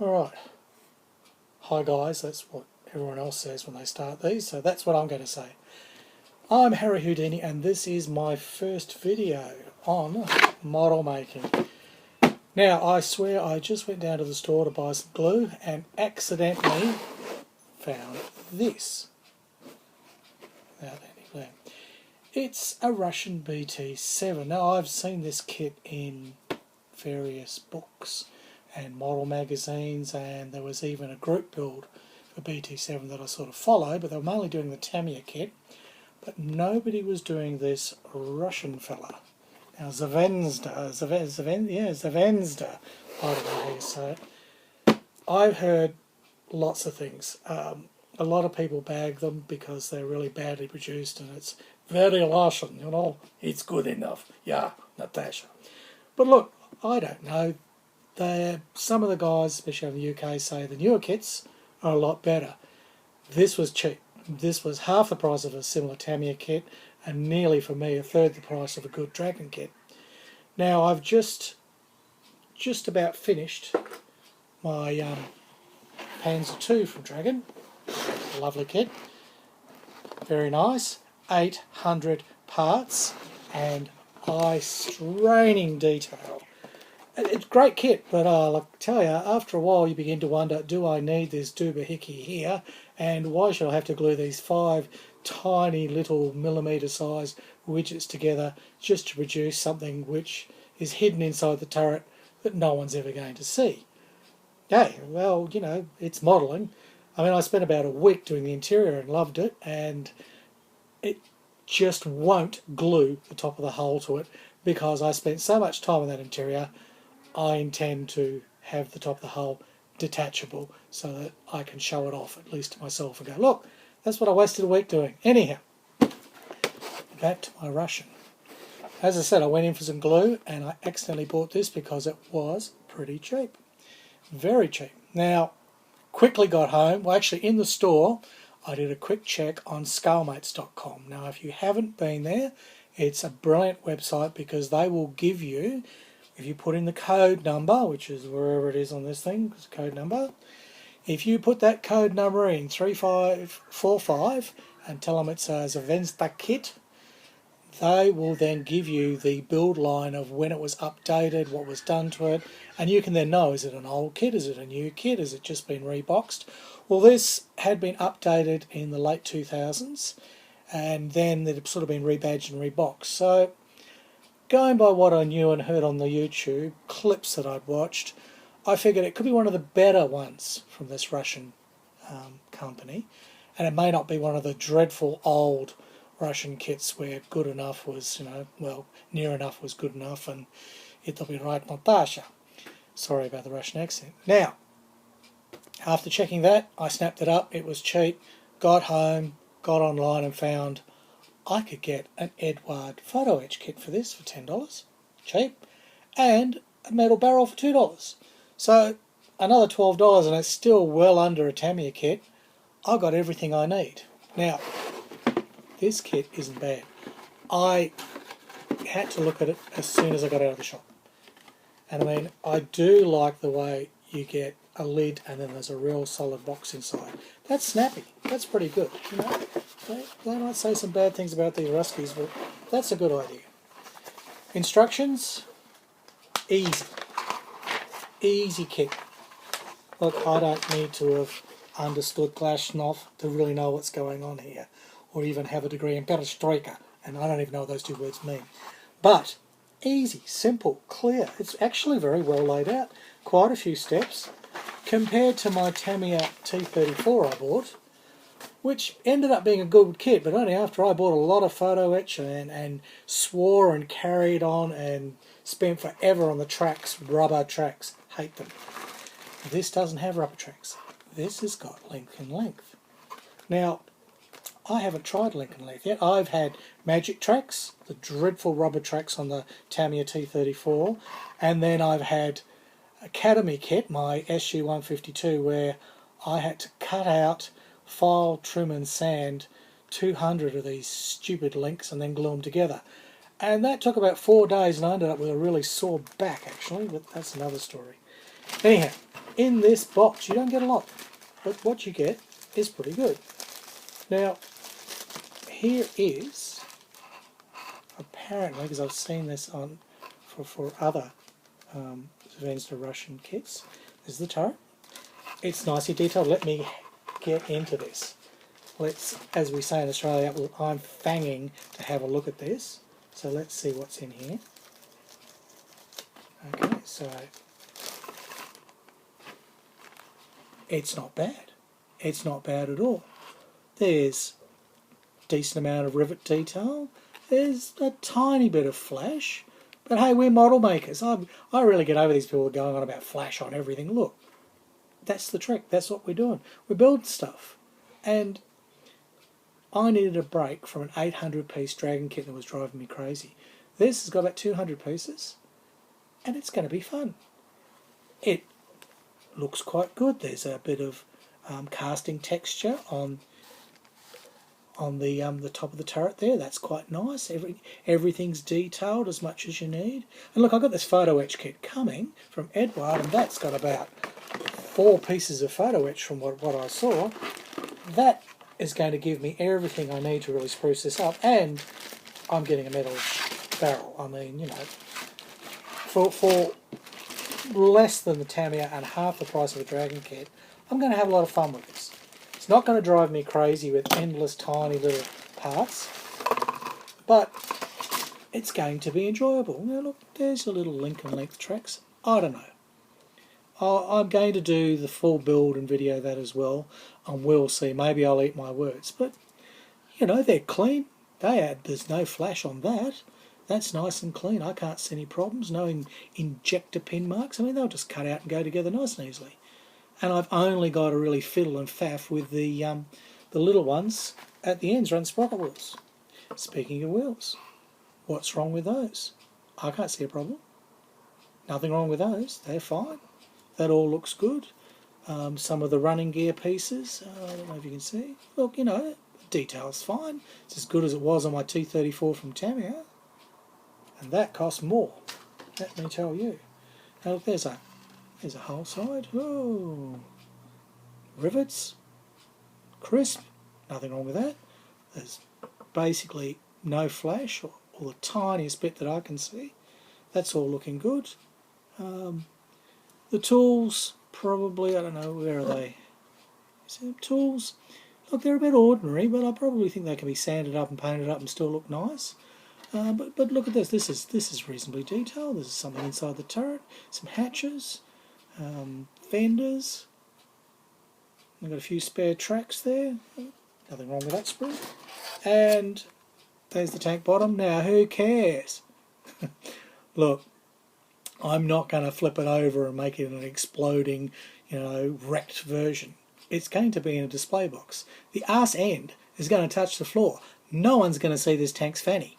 Alright, hi guys, that's what everyone else says when they start these, so that's what I'm going to say. I'm Harry Houdini and this is my first video on model making. Now I swear I just went down to the store to buy some glue and accidentally found this. Without any glue. It's a Russian BT-7. Now I've seen this kit in various books and model magazines, and there was even a group build for BT-7 that I sort of followed, but they were mainly doing the Tamiya kit, but nobody was doing this Russian fella. Now Zvezda, I don't know how you say it. I've heard lots of things. A lot of people bag them because they're really badly produced and it's very Russian, you know, it's good enough. Yeah, Natasha. But look, I don't know. Some of the guys, especially in the UK, say the newer kits are a lot better. This was cheap. This was half the price of a similar Tamiya kit and nearly, for me, a third the price of a good Dragon kit. Now I've just about finished my Panzer II from Dragon. Lovely kit. Very nice. 800 parts and eye-straining detail. It's a great kit, but I tell you, after a while you begin to wonder, do I need this doohickey here? And why should I have to glue these 5 tiny little millimetre-sized widgets together just to produce something which is hidden inside the turret that no one's ever going to see? Hey, well, you know, it's modelling. I mean, I spent about a week doing the interior and loved it, and it just won't glue the top of the hull to it because I spent so much time in that interior. I intend to have the top of the hull detachable so that I can show it off, at least to myself, and go, look, that's what I wasted a week doing. Anyhow, back to my Russian. As I said, I went in for some glue and I accidentally bought this because it was pretty cheap. Very cheap. Now, quickly got home. Well, actually, in the store, I did a quick check on scalemates.com. Now, if you haven't been there, it's a brilliant website because they will give you, if you put in the code number, which is wherever it is on this thing, it's a code number, if you put that code number in, 3545, and tell them it's a Zvezda kit, they will then give you the build line of when it was updated, what was done to it, and you can then know, is it an old kit, is it a new kit, has it just been reboxed? Well, this had been updated in the late 2000s, and then it had sort of been rebadged and reboxed. So, going by what I knew and heard on the YouTube clips that I'd watched, I figured it could be one of the better ones from this Russian company, and it may not be one of the dreadful old Russian kits where good enough was, you know, well, near enough was good enough, and it'll be right, Natasha. Sorry about the Russian accent. Now, after checking that, I snapped it up. It was cheap. Got home, got online and found I could get an Edward photo etch kit for this for $10, cheap, and a metal barrel for $2. So another $12, and it's still well under a Tamiya kit. I got everything I need. Now, this kit isn't bad. I had to look at it as soon as I got out of the shop. And I mean, I do like the way you get a lid and then there's a real solid box inside. That's snappy. That's pretty good. You know, they might say some bad things about these Ruskies, but that's a good idea. Instructions, easy. Easy kit. Look, I don't need to have understood Glasnost to really know what's going on here, or even have a degree in perestroika, and I don't even know what those two words mean. But easy, simple, clear. It's actually very well laid out. Quite a few steps compared to my Tamiya T34 I bought, which ended up being a good kit, but only after I bought a lot of photo etch and swore and carried on and spent forever on the tracks, rubber tracks. Hate them. This doesn't have rubber tracks. This has got length and length. Now, I haven't tried link and length yet. I've had magic tracks, the dreadful rubber tracks on the Tamiya T34, and then I've had Academy kit, my SG-152, where I had to cut out, file, trim and sand 200 of these stupid links and then glue them together. And that took about 4 days and I ended up with a really sore back actually, but that's another story. Anyhow, in this box you don't get a lot, but what you get is pretty good. Now, here is, apparently, because I've seen this on for other Zvezda Russian kits, this is the turret. It's nicely detailed. Let me get into this. Let's, as we say in Australia, I'm fanging to have a look at this. So let's see what's in here. Okay, so it's not bad. It's not bad at all. There's a decent amount of rivet detail. There's a tiny bit of flash. But hey, we're model makers. I really get over these people going on about flash on everything. Look, that's the trick. That's what we're doing. We're building stuff. And I needed a break from an 800-piece Dragon kit that was driving me crazy. This has got about 200 pieces, and it's going to be fun. It looks quite good. There's a bit of casting texture on the top of the turret there. That's quite nice. Everything's detailed as much as you need. And look, I've got this photo etch kit coming from Edward, and that's got about 4 pieces of photo etch from what I saw. That is going to give me everything I need to really spruce this up, and I'm getting a metal barrel. I mean, you know, for less than the Tamiya and half the price of a Dragon kit, I'm going to have a lot of fun with this. It's not going to drive me crazy with endless tiny little parts, but it's going to be enjoyable. Now look, there's a little link and length tracks. I don't know. I'm going to do the full build and video that as well, and we'll see. Maybe I'll eat my words, but you know, they're clean. There's no flash on that. That's nice and clean. I can't see any problems. No injector pin marks. I mean, they'll just cut out and go together nice and easily. And I've only got to really fiddle and faff with the little ones at the ends, run sprocket wheels. Speaking of wheels, what's wrong with those? I can't see a problem. Nothing wrong with those. They're fine. That all looks good. Some of the running gear pieces, I don't know if you can see. Look, you know, the detail's fine. It's as good as it was on my T34 from Tamiya. And that cost more, let me tell you. Now look, there's a whole side. Oh, rivets, crisp, nothing wrong with that. There's basically no flash, or the tiniest bit that I can see. That's all looking good. The tools, probably, I don't know, where are they? Is there tools? Look, they're a bit ordinary, but I probably think they can be sanded up and painted up and still look nice. But look at this. This is reasonably detailed. There's something inside the turret, some hatches, fenders. I've got a few spare tracks there. Nothing wrong with that sprue. And there's the tank bottom. Now, who cares? Look, I'm not going to flip it over and make it an exploding, you know, wrecked version. It's going to be in a display box. The arse end is going to touch the floor. No one's going to see this tank's fanny.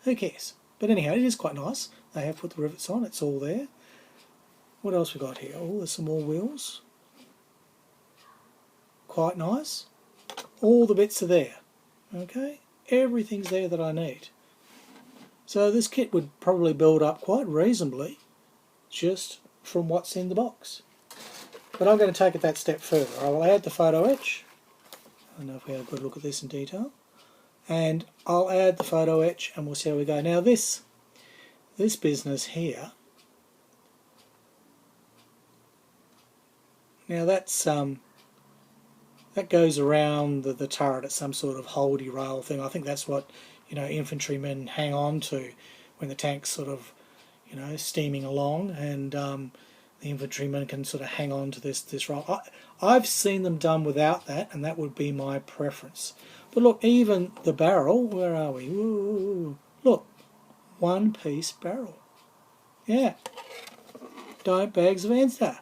Who cares? But anyhow, it is quite nice. They have put the rivets on. It's all there. What else we got here? Oh, there's some more wheels. Quite nice. All the bits are there. Okay? Everything's there that I need. So this kit would probably build up quite reasonably just from what's in the box. But I'm going to take it that step further. I will add the photo etch. I don't know if we had a good look at this in detail. And I'll add the photo etch and we'll see how we go. Now this business here, now that's that goes around the turret at some sort of holdy rail thing. I think that's what, you know, infantrymen hang on to when the tank's sort of, you know, steaming along, and the infantrymen can sort of hang on to this rail. I've seen them done without that, and that would be my preference. But look, even the barrel, where are we? Ooh, look, one-piece barrel. Yeah. Don't bag Zvezda.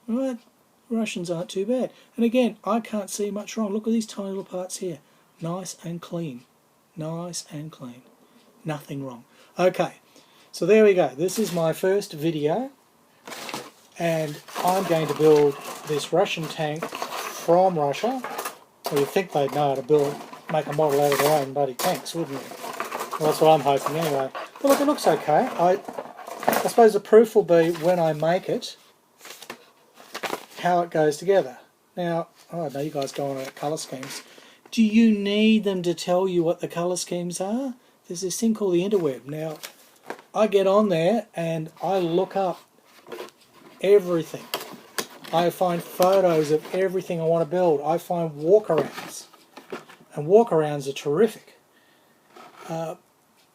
Right, Russians aren't too bad. And again, I can't see much wrong. Look at these tiny little parts here. Nice and clean. Nice and clean. Nothing wrong. Okay, so there we go. This is my first video, and I'm going to build this Russian tank from Russia. Well, you'd think they'd know how to make a model out of their own bloody tanks, wouldn't you? Well, that's what I'm hoping anyway. But look, it looks okay. I suppose the proof will be when I make it, how it goes together. Now, I know you guys go on about colour schemes. Do you need them to tell you what the colour schemes are? There's this thing called the interweb. Now, I get on there and I look up everything. I find photos of everything I want to build. I find walkarounds. And walkarounds are terrific.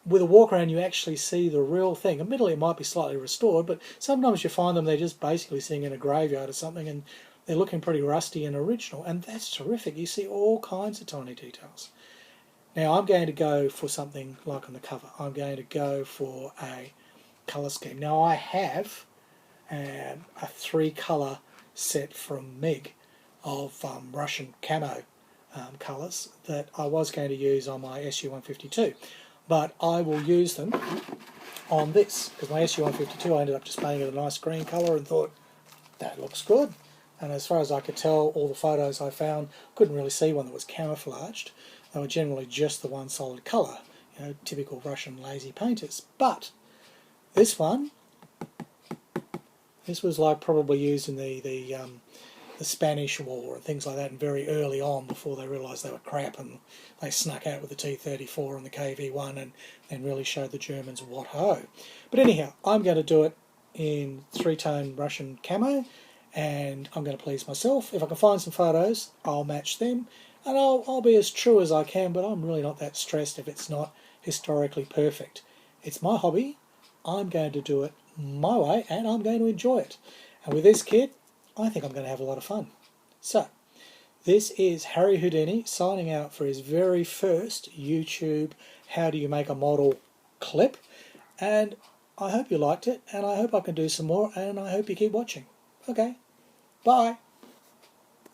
With a walkaround you actually see the real thing. Admittedly it might be slightly restored, but sometimes you find them they're just basically sitting in a graveyard or something and they're looking pretty rusty and original. And that's terrific. You see all kinds of tiny details. Now I'm going to go for something like on the cover. I'm going to go for a colour scheme. Now I have a 3-colour set from Meg of Russian camo colours that I was going to use on my SU-152, but I will use them on this because my SU-152 I ended up just painting it a nice green colour and thought that looks good. And as far as I could tell, all the photos I found, couldn't really see one that was camouflaged. They were generally just the one solid colour, you know, typical Russian lazy painters. But this one, this was like probably used in the Spanish War and things like that, and very early on before they realised they were crap and they snuck out with the T-34 and the KV-1 and really showed the Germans what ho. But anyhow, I'm going to do it in 3-tone Russian camo and I'm going to please myself. If I can find some photos, I'll match them and I'll be as true as I can, but I'm really not that stressed if it's not historically perfect. It's my hobby. I'm going to do it my way and I'm going to enjoy it. And with this kit, I think I'm going to have a lot of fun. So, this is Harry Houdini signing out for his very first YouTube How Do You Make a Model clip. And I hope you liked it, and I hope I can do some more, and I hope you keep watching. Okay, bye.